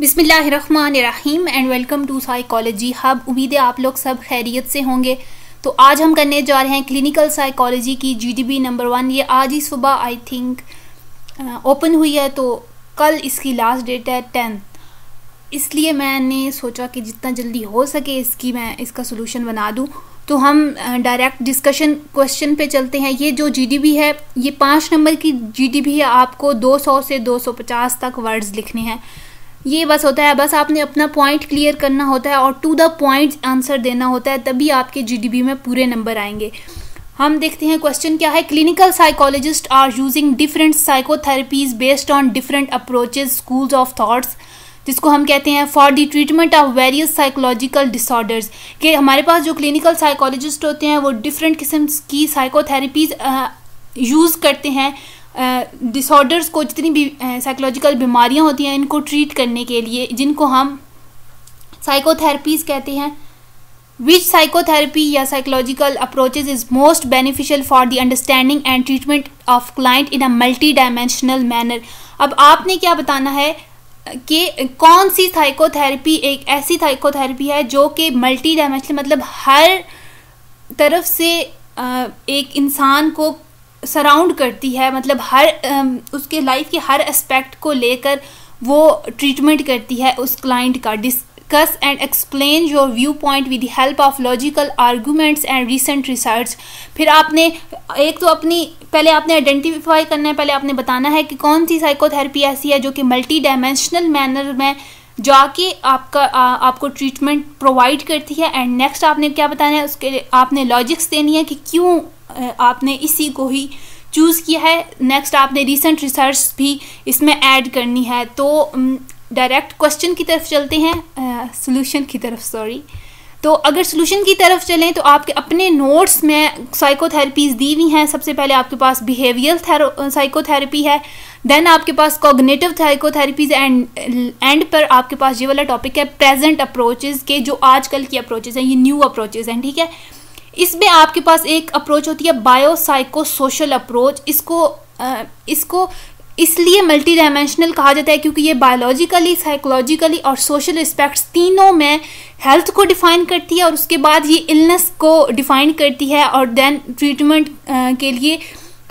बिस्मिल्लाहिर्रहमानिर्रहीम and welcome to psychology hub. उम्मीद है आप लोग सब खैरियत से होंगे। तो आज हम करने जा रहे हैं क्लिनिकल साइकोलॉजी की जीडीबी नंबर 1। ये आज ही सुबह आई थिंक ओपन हुई है, तो कल इसकी लास्ट डेट है 10। इसलिए मैंने सोचा कि जितना जल्दी हो सके मैं इसका सोल्यूशन बना दूं। तो हम डायरेक्ट डिस्कशन क्वेश्चन पे चलते हैं। ये जो जीडीबी है ये 5 नंबर की जीडीबी है। आपको 200 से 250 तक वर्ड्स लिखने हैं। ये बस होता है, बस आपने अपना पॉइंट क्लियर करना होता है और टू द पॉइंट आंसर देना होता है, तभी आपके जीडीबी में पूरे नंबर आएंगे। हम देखते हैं क्वेश्चन क्या है। Clinical psychologist are using different psychotherapies based on different approaches schools of thoughts, जिसको हम कहते हैं for the treatment of various psychological disorders. कि हमारे पास जो क्लिनिकल साइकोलॉजिस्ट होते हैं वो डिफरेंट किस्म की साइकोथेरेपीज यूज़ करते हैं डिसऑर्डर्स को, जितनी भी साइकोलॉजिकल बीमारियां होती हैं इनको ट्रीट करने के लिए, जिनको हम साइकोथेरेपीज कहते हैं। विच साइकोथेरेपी या psychological approaches is most beneficial for the understanding and treatment of client in a multi dimensional manner. अब आपने क्या बताना है कि कौन सी साइकोथेरेपी एक ऐसी साइकोथेरेपी है जो कि मल्टी डायमेंशनल, मतलब हर तरफ से एक इंसान को सराउंड करती है, मतलब हर उसके लाइफ के हर एस्पेक्ट को लेकर वो ट्रीटमेंट करती है उस क्लाइंट का। Discuss and explain your view point with the help of logical arguments and recent research. फिर आपने एक तो पहले आपने आइडेंटिफाई करना है, पहले आपने बताना है कि कौन सी साइकोथेरेपी ऐसी है जो कि मल्टी डायमेंशनल मैनर में जाके आपको ट्रीटमेंट प्रोवाइड करती है। एंड नेक्स्ट आपने क्या बताना है, उसके आपने लॉजिक्स देनी है कि क्यों आपने इसी को ही चूज़ किया है। नेक्स्ट आपने रिसेंट रिसर्च भी इसमें ऐड करनी है। तो डायरेक्ट क्वेश्चन की तरफ चलते हैं, सॉल्यूशन की तरफ सॉरी। तो अगर सॉल्यूशन की तरफ चलें तो आपके अपने नोट्स में साइकोथेरेपीज दी हुई हैं। सबसे पहले आपके पास बिहेवियरल साइकोथेरेपी है, देन आपके पास कॉग्निटिव साइकोथेरेपीज एंड पर आपके पास ये वाला टॉपिक है प्रेजेंट अप्रोचेज के, जो आजकल की अप्रोचेज हैं, ये न्यू अप्रोचेज हैं, ठीक है। इसमें आपके पास एक अप्रोच होती है बायो साइको सोशल अप्रोच। इसको इसलिए मल्टी डायमेंशनल कहा जाता है क्योंकि ये बायोलॉजिकली, साइकोलॉजिकली और सोशल एस्पेक्ट्स तीनों में हेल्थ को डिफाइन करती है और उसके बाद ये इलनेस को डिफाइन करती है। और देन ट्रीटमेंट के लिए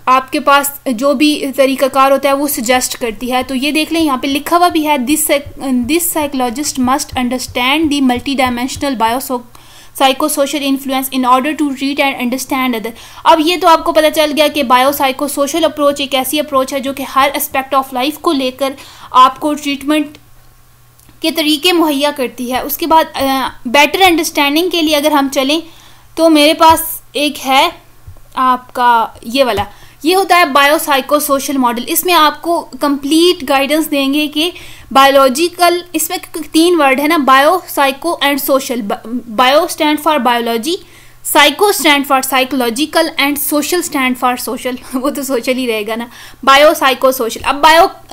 आपके पास जो भी तरीक़ाकार होता है वो सजेस्ट करती है। तो ये देख लें, यहाँ पे लिखा हुआ भी है, this psychologist must understand the multi dimensional bio psycho social influence in order to read and understand other. अब ये तो आपको पता चल गया कि बायो साइको सोशल अप्रोच एक ऐसी अप्रोच है जो कि हर एस्पेक्ट ऑफ लाइफ को लेकर आपको ट्रीटमेंट के तरीके मुहैया करती है। उसके बाद बेटर अंडरस्टैंडिंग के लिए अगर हम चलें तो मेरे पास एक है आपका ये वाला, ये होता है बायो साइको सोशल मॉडल। इसमें आपको कंप्लीट गाइडेंस देंगे कि बायोलॉजिकल, इसमें 3 वर्ड है ना, bio psycho and social. Bio stand for biology, psycho stand for psychological and social stand for social. वो तो सोशल ही रहेगा ना, बायो साइको सोशल। अब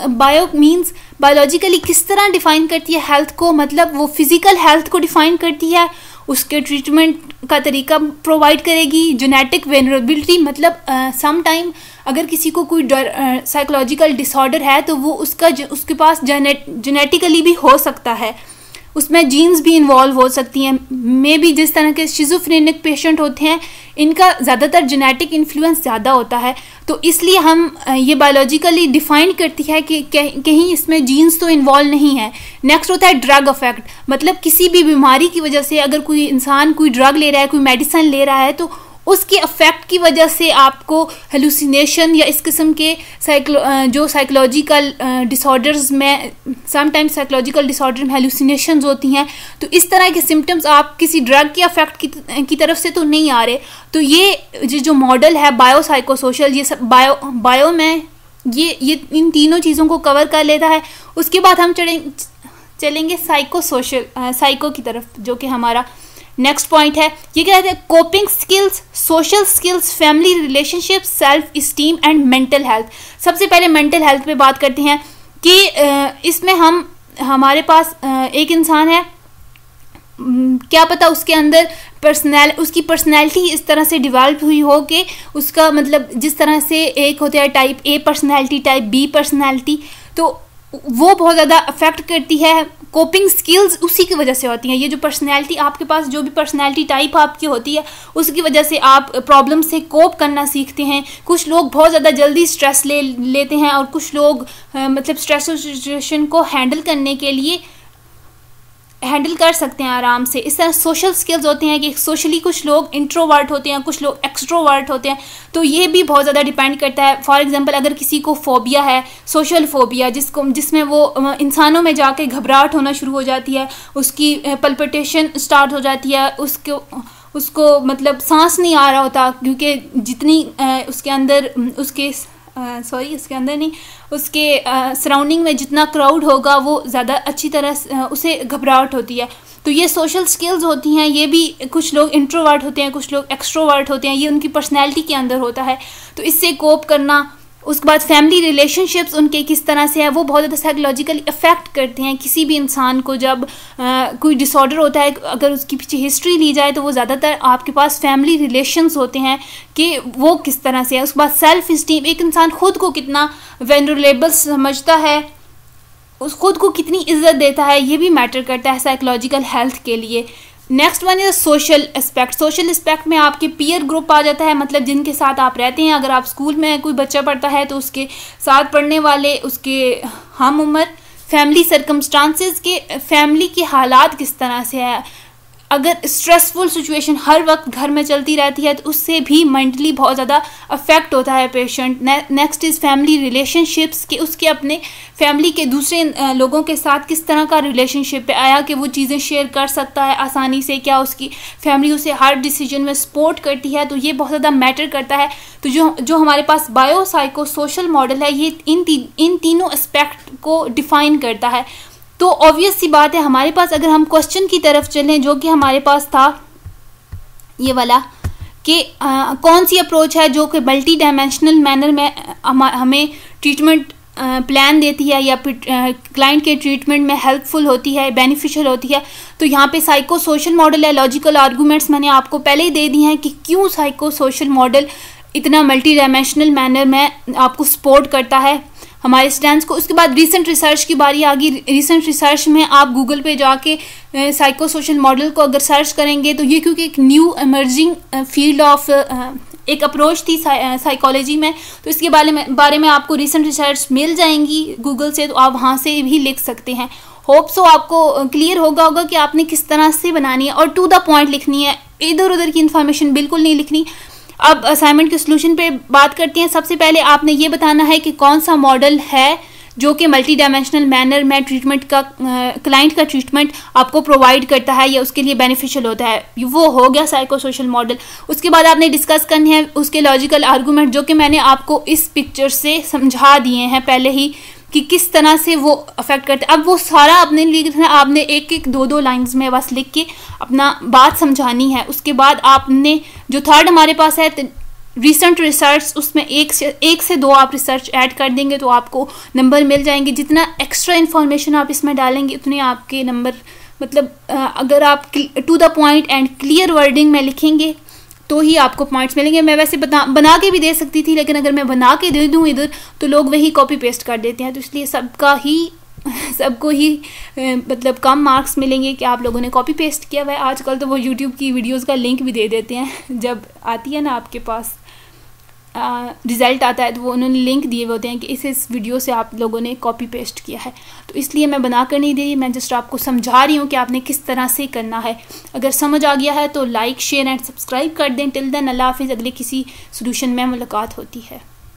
बायो मीन्स बायोलॉजिकली किस तरह डिफाइन करती है हेल्थ को, मतलब वो फिजिकल हेल्थ को डिफाइन करती है, उसके ट्रीटमेंट का तरीका प्रोवाइड करेगी। जेनेटिक वेनरेबिलिटी, मतलब सम टाइम अगर किसी को कोई साइकोलॉजिकल डिसऑर्डर है तो वो उसके पास जेनेटिकली भी हो सकता है, उसमें जीन्स भी इन्वॉल्व हो सकती हैं। मे बी जिस तरह के शिज़ोफ्रेनिक पेशेंट होते हैं इनका ज़्यादातर जेनेटिक इन्फ्लुएंस ज़्यादा होता है, तो इसलिए हम ये बायोलॉजिकली डिफाइन करती है कि कहीं इसमें जीन्स तो इन्वॉल्व नहीं है। नेक्स्ट होता है ड्रग अफेक्ट, मतलब किसी भी बीमारी की वजह से अगर कोई इंसान कोई ड्रग ले रहा है, कोई मेडिसिन ले रहा है, तो उसके अफेक्ट की वजह से आपको हेलुसिनेशन या इस किस्म के जो साइकोलॉजिकल डिसऑर्डर्स में, समटाइम्स साइकोलॉजिकल डिसऑर्डर में हेलुसिनेशंस होती हैं, तो इस तरह के सिम्टम्स आप किसी ड्रग के अफेक्ट की तरफ से तो नहीं आ रहे। तो ये जो मॉडल है बायो साइको सोशल, ये सब बायो में ये इन तीनों चीज़ों को कवर कर लेता है। उसके बाद हम चलेंगे साइको सोशल साइको की तरफ, जो कि हमारा नेक्स्ट पॉइंट है। ये क्या कहते हैं, coping skills, social skills, family relationship, self esteem and mental health. सबसे पहले मेंटल हेल्थ पे बात करते हैं कि इसमें हमारे पास एक इंसान है, क्या पता उसके अंदर उसकी पर्सनैलिटी इस तरह से डिवेल्प हुई हो कि उसका मतलब जिस तरह से एक होता है type A personality, type B personality, तो वो बहुत ज़्यादा अफेक्ट करती है। कोपिंग स्किल्स उसी की वजह से होती हैं। ये जो पर्सनैलिटी आपके पास, जो भी पर्सनैलिटी टाइप आपकी होती है, उसकी वजह से आप प्रॉब्लम से कोप करना सीखते हैं। कुछ लोग बहुत ज़्यादा जल्दी स्ट्रेस लेते हैं और कुछ लोग मतलब स्ट्रेसफुल सिचुएशन को हैंडल करने के लिए हैंडल कर सकते हैं आराम से। इस तरह सोशल स्किल्स होते हैं कि सोशली कुछ लोग इंट्रोवर्ट होते हैं, कुछ लोग एक्सट्रोवर्ट होते हैं, तो ये भी बहुत ज़्यादा डिपेंड करता है। फॉर एग्जांपल अगर किसी को फोबिया है, सोशल फोबिया, जिसमें वो इंसानों में जाके घबराहट होना शुरू हो जाती है, उसकी पल्पिटेशन स्टार्ट हो जाती है, उसको मतलब सांस नहीं आ रहा होता, क्योंकि जितनी उसके अंदर उसके सराउंडिंग में जितना क्राउड होगा वो ज़्यादा अच्छी तरह उसे घबराहट होती है। तो ये सोशल स्किल्स होती हैं। ये भी कुछ लोग इंट्रोवर्ट होते हैं, कुछ लोग एक्सट्रोवर्ट होते हैं, ये उनकी पर्सनैलिटी के अंदर होता है। तो इससे कोप करना, उसके बाद फैमिली रिलेशनशिप्स उनके किस तरह से है, वो बहुत ज़्यादा साइकोलॉजिकली अफेक्ट करते हैं किसी भी इंसान को। जब कोई डिसऑर्डर होता है, अगर उसकी पीछे हिस्ट्री ली जाए तो वो ज़्यादातर आपके पास फैमिली रिलेशंस होते हैं कि वो किस तरह से है। उसके बाद सेल्फ इस्टीम, एक इंसान खुद को कितना वेनरेबल समझता है, उस खुद को कितनी इज्जत देता है, ये भी मैटर करता है साइकोलॉजिकल हेल्थ के लिए। Next one is social aspect. Social aspect में आपके पीयर ग्रुप आ जाता है, मतलब जिनके साथ आप रहते हैं। अगर आप स्कूल में कोई बच्चा पढ़ता है तो उसके साथ पढ़ने वाले उसके हम उम्र, फैमिली सर्कमस्टांसेस के, फैमिली के हालात किस तरह से है। अगर स्ट्रेसफुल सिचुएशन हर वक्त घर में चलती रहती है तो उससे भी मेंटली बहुत ज़्यादा अफेक्ट होता है patient. Next is family relationships, कि उसके अपने फैमिली के दूसरे लोगों के साथ किस तरह का रिलेशनशिप पे आया, कि वो चीज़ें शेयर कर सकता है आसानी से, क्या उसकी फैमिली उसे हर डिसीजन में सपोर्ट करती है, तो ये बहुत ज़्यादा मैटर करता है। तो जो हमारे पास बायो साइको सोशल मॉडल है, ये इन तीनों एस्पेक्ट को डिफाइन करता है। तो ऑब्वियस सी बात है, हमारे पास अगर हम क्वेश्चन की तरफ चलें जो कि हमारे पास था ये वाला, कि कौन सी अप्रोच है जो कि मल्टी डायमेंशनल मैनर में हमें ट्रीटमेंट प्लान देती है या क्लाइंट के ट्रीटमेंट में हेल्पफुल होती है, बेनिफिशियल होती है। तो यहाँ पे साइको सोशल मॉडल है। लॉजिकल आर्गूमेंट्स मैंने आपको पहले ही दे दिए हैं कि क्यों साइको सोशल मॉडल इतना मल्टी डायमेंशनल मैनर में आपको सपोर्ट करता है हमारे स्टैंड्स को। उसके बाद रीसेंट रिसर्च की बारी आ गई। रीसेंट रिसर्च में आप गूगल पे जाके साइको सोशल मॉडल को अगर सर्च करेंगे तो ये क्योंकि एक न्यू एमर्जिंग फील्ड ऑफ एक अप्रोच थी साइकोलॉजी में, तो इसके बारे में आपको रीसेंट रिसर्च मिल जाएंगी गूगल से, तो आप वहाँ से भी लिख सकते हैं। होप सो आपको क्लियर होगा कि आपने किस तरह से बनानी है और टू द पॉइंट लिखनी है, इधर उधर की इन्फॉर्मेशन बिल्कुल नहीं लिखनी। अब असाइनमेंट के सोल्यूशन पे बात करते हैं। सबसे पहले आपने ये बताना है कि कौन सा मॉडल है जो कि मल्टी डायमेंशनल मैनर में ट्रीटमेंट का क्लाइंट का ट्रीटमेंट आपको प्रोवाइड करता है या उसके लिए बेनिफिशियल होता है। वो हो गया साइको सोशल मॉडल। उसके बाद आपने डिस्कस करने हैं उसके लॉजिकल आर्गूमेंट, जो कि मैंने आपको इस पिक्चर से समझा दिए हैं पहले ही कि किस तरह से वो अफेक्ट करते हैं। अब वो सारा आपने लिखना है, आपने एक एक दो लाइंस में बस लिख के अपना बात समझानी है। उसके बाद आपने जो थर्ड हमारे पास है रिसेंट रिसर्च, उसमें एक से दो आप रिसर्च ऐड कर देंगे तो आपको नंबर मिल जाएंगे। जितना एक्स्ट्रा इन्फॉर्मेशन आप इसमें डालेंगे उतने आपके नंबर, मतलब अगर आप to the point and clear wording में लिखेंगे तो ही आपको पॉइंट्स मिलेंगे। मैं वैसे बना के भी दे सकती थी, लेकिन अगर मैं बना के दे दूँ इधर तो लोग वही कॉपी पेस्ट कर देते हैं, तो इसलिए सबको ही मतलब कम मार्क्स मिलेंगे कि आप लोगों ने कॉपी पेस्ट किया हुआ है। आजकल तो वो यूट्यूब की वीडियोस का लिंक भी दे देते हैं, जब आती है ना आपके पास रिज़ल्ट आता है तो वो उन्होंने लिंक दिए हुए होते हैं कि इस वीडियो से आप लोगों ने कॉपी पेस्ट किया है। तो इसलिए मैं बना कर नहीं दे रही, मैं जस्ट आपको समझा रही हूँ कि आपने किस तरह से करना है। अगर समझ आ गया है तो लाइक शेयर एंड सब्सक्राइब कर दें। टिल देन अल्लाह हाफिज़। अगले किसी सोल्यूशन में मुलाकात होती है।